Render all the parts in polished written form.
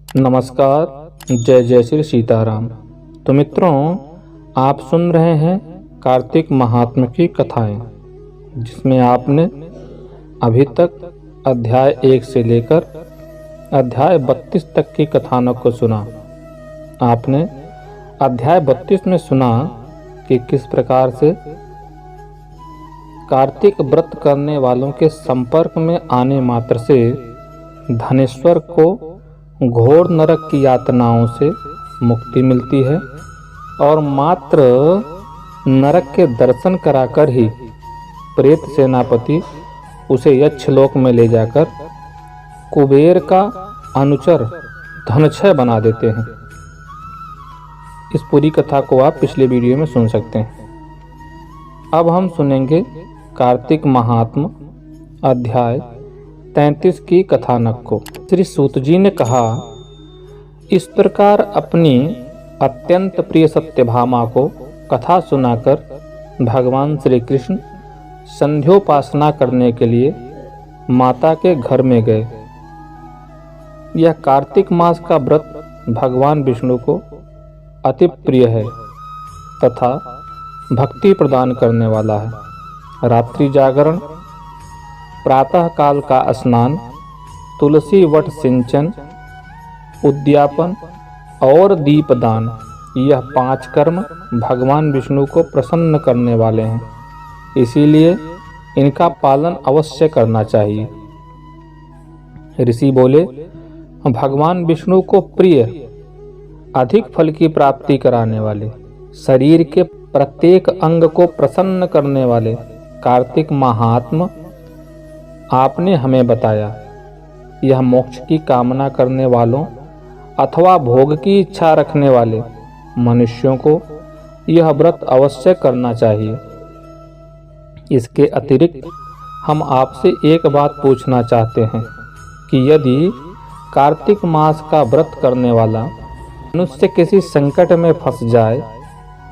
नमस्कार, जय जय श्री सीताराम। तो मित्रों, आप सुन रहे हैं कार्तिक महात्म्य की कथाएं, जिसमें आपने अभी तक अध्याय 1 से लेकर अध्याय 32 तक की कथानक को सुना। आपने अध्याय 32 में सुना कि किस प्रकार से कार्तिक व्रत करने वालों के संपर्क में आने मात्र से धनेश्वर को घोर नरक की यातनाओं से मुक्ति मिलती है और मात्र नरक के दर्शन कराकर ही प्रेत सेनापति उसे यक्षलोक में ले जाकर कुबेर का अनुचर धनक्षय बना देते हैं। इस पूरी कथा को आप पिछले वीडियो में सुन सकते हैं। अब हम सुनेंगे कार्तिक महात्म्य अध्याय 33 की कथानक को। श्री सूत जी ने कहा, इस प्रकार अपनी अत्यंत प्रिय सत्यभामा को कथा सुनाकर भगवान श्री कृष्ण संध्योपासना करने के लिए माता के घर में गए। यह कार्तिक मास का व्रत भगवान विष्णु को अति प्रिय है तथा भक्ति प्रदान करने वाला है। रात्रि जागरण, प्रातः काल का स्नान, तुलसी वट सिंचन, उद्यापन और दीपदान, यह 5 कर्म भगवान विष्णु को प्रसन्न करने वाले हैं, इसीलिए इनका पालन अवश्य करना चाहिए। ऋषि बोले, भगवान विष्णु को प्रिय, अधिक फल की प्राप्ति कराने वाले, शरीर के प्रत्येक अंग को प्रसन्न करने वाले कार्तिक महात्म्य आपने हमें बताया। यह मोक्ष की कामना करने वालों अथवा भोग की इच्छा रखने वाले मनुष्यों को यह व्रत अवश्य करना चाहिए। इसके अतिरिक्त हम आपसे एक बात पूछना चाहते हैं कि यदि कार्तिक मास का व्रत करने वाला मनुष्य किसी संकट में फंस जाए,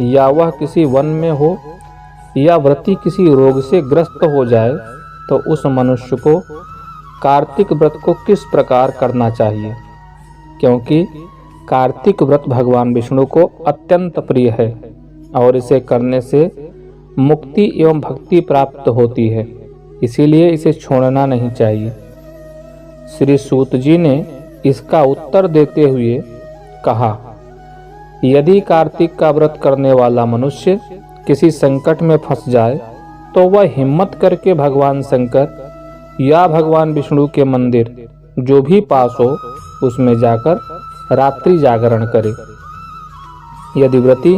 या वह किसी वन में हो, या व्रती किसी रोग से ग्रस्त हो जाए, तो उस मनुष्य को कार्तिक व्रत को किस प्रकार करना चाहिए? क्योंकि कार्तिक व्रत भगवान विष्णु को अत्यंत प्रिय है और इसे करने से मुक्ति एवं भक्ति प्राप्त होती है, इसीलिए इसे छोड़ना नहीं चाहिए। श्री सूत जी ने इसका उत्तर देते हुए कहा, यदि कार्तिक का व्रत करने वाला मनुष्य किसी संकट में फंस जाए तो वह हिम्मत करके भगवान शंकर या भगवान विष्णु के मंदिर जो भी पास हो उसमें जाकर रात्रि जागरण करे। यदि व्रती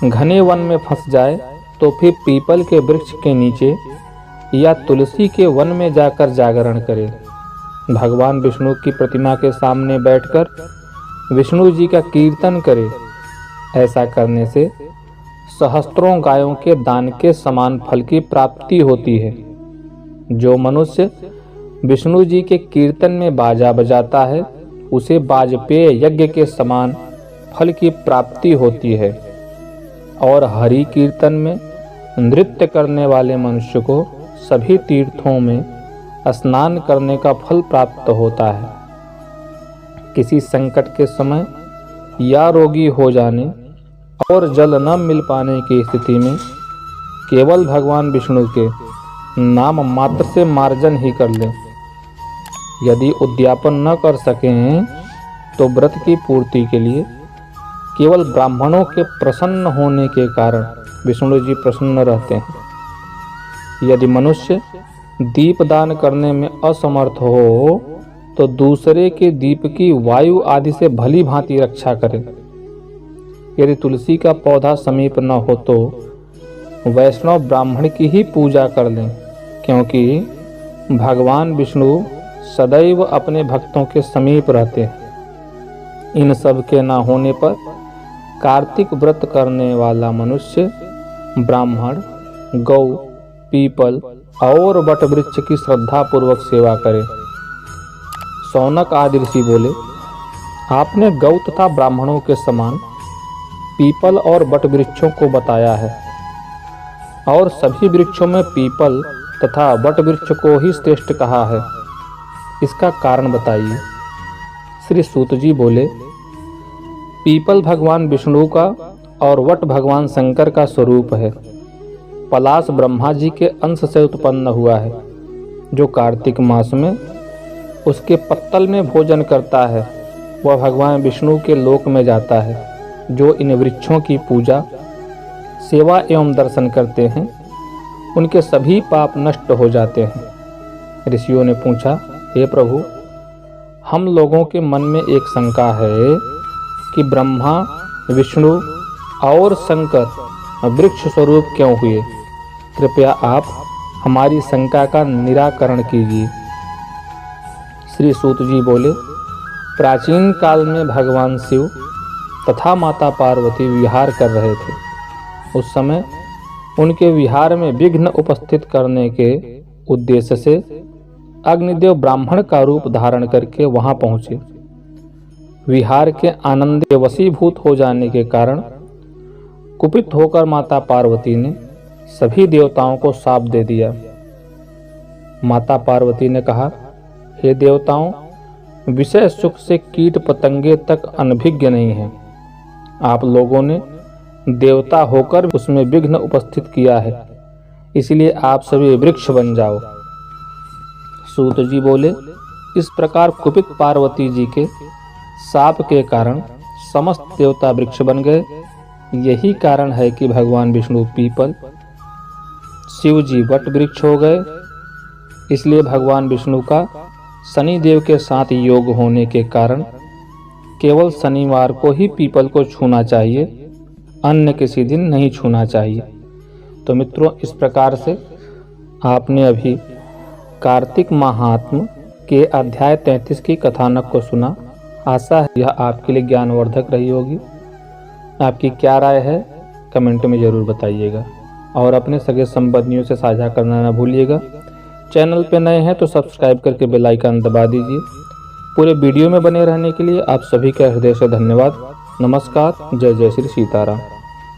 घने वन में फंस जाए तो फिर पीपल के वृक्ष के नीचे या तुलसी के वन में जाकर जागरण करे। भगवान विष्णु की प्रतिमा के सामने बैठकर विष्णु जी का कीर्तन करे। ऐसा करने से सहस्त्रों गायों के दान के समान फल की प्राप्ति होती है। जो मनुष्य विष्णु जी के कीर्तन में बाजा बजाता है उसे वाजपेय यज्ञ के समान फल की प्राप्ति होती है, और हरि कीर्तन में नृत्य करने वाले मनुष्य को सभी तीर्थों में स्नान करने का फल प्राप्त होता है। किसी संकट के समय या रोगी हो जाने और जल न मिल पाने की स्थिति में केवल भगवान विष्णु के नाम मात्र से मार्जन ही कर लें। यदि उद्यापन न कर सकें तो व्रत की पूर्ति के लिए केवल ब्राह्मणों के प्रसन्न होने के कारण विष्णु जी प्रसन्न रहते हैं। यदि मनुष्य दीपदान करने में असमर्थ हो तो दूसरे के दीप की वायु आदि से भली भांति रक्षा करे। यदि तुलसी का पौधा समीप न हो तो वैष्णव ब्राह्मण की ही पूजा कर लें, क्योंकि भगवान विष्णु सदैव अपने भक्तों के समीप रहते हैं। इन सब के न होने पर कार्तिक व्रत करने वाला मनुष्य ब्राह्मण, गौ, पीपल और वट वृक्ष की श्रद्धा पूर्वक सेवा करे। शौनक आदि ऋषि बोले, आपने गौ तथा ब्राह्मणों के समान पीपल और वट वृक्षों को बताया है, और सभी वृक्षों में पीपल तथा वट वृक्ष को ही श्रेष्ठ कहा है। इसका कारण बताइए। श्री सूत जी बोले, पीपल भगवान विष्णु का और वट भगवान शंकर का स्वरूप है। पलाश ब्रह्मा जी के अंश से उत्पन्न हुआ है। जो कार्तिक मास में उसके पत्तल में भोजन करता है वह भगवान विष्णु के लोक में जाता है। जो इन वृक्षों की पूजा, सेवा एवं दर्शन करते हैं उनके सभी पाप नष्ट हो जाते हैं। ऋषियों ने पूछा, हे प्रभु, हम लोगों के मन में एक शंका है कि ब्रह्मा, विष्णु और शंकर वृक्ष स्वरूप क्यों हुए? कृपया आप हमारी शंका का निराकरण कीजिए। श्री सूत जी बोले, प्राचीन काल में भगवान शिव तथा माता पार्वती विहार कर रहे थे। उस समय उनके विहार में विघ्न उपस्थित करने के उद्देश्य से अग्निदेव ब्राह्मण का रूप धारण करके वहां पहुंचे। विहार के आनंद के वशीभूत हो जाने के कारण कुपित होकर माता पार्वती ने सभी देवताओं को शाप दे दिया। माता पार्वती ने कहा, हे देवताओं, विषय सुख से कीट पतंगे तक अनभिज्ञ नहीं है। आप लोगों ने देवता होकर उसमें विघ्न उपस्थित किया है, इसलिए आप सभी वृक्ष बन जाओ। सूत जी बोले, इस प्रकार कुपित पार्वती जी के शाप के कारण समस्त देवता वृक्ष बन गए। यही कारण है कि भगवान विष्णु पीपल, शिव जी वट वृक्ष हो गए। इसलिए भगवान विष्णु का शनि देव के साथ योग होने के कारण केवल शनिवार को ही पीपल को छूना चाहिए, अन्य किसी दिन नहीं छूना चाहिए। तो मित्रों, इस प्रकार से आपने अभी कार्तिक महात्म के अध्याय 33 की कथानक को सुना। आशा है यह आपके लिए ज्ञानवर्धक रही होगी। आपकी क्या राय है कमेंट में ज़रूर बताइएगा और अपने सगे संबंधियों से साझा करना न भूलिएगा। चैनल पे नए हैं तो सब्सक्राइब करके बेल आइकन दबा दीजिए। पूरे वीडियो में बने रहने के लिए आप सभी का हृदय से धन्यवाद। नमस्कार। जय जय श्री सीताराम।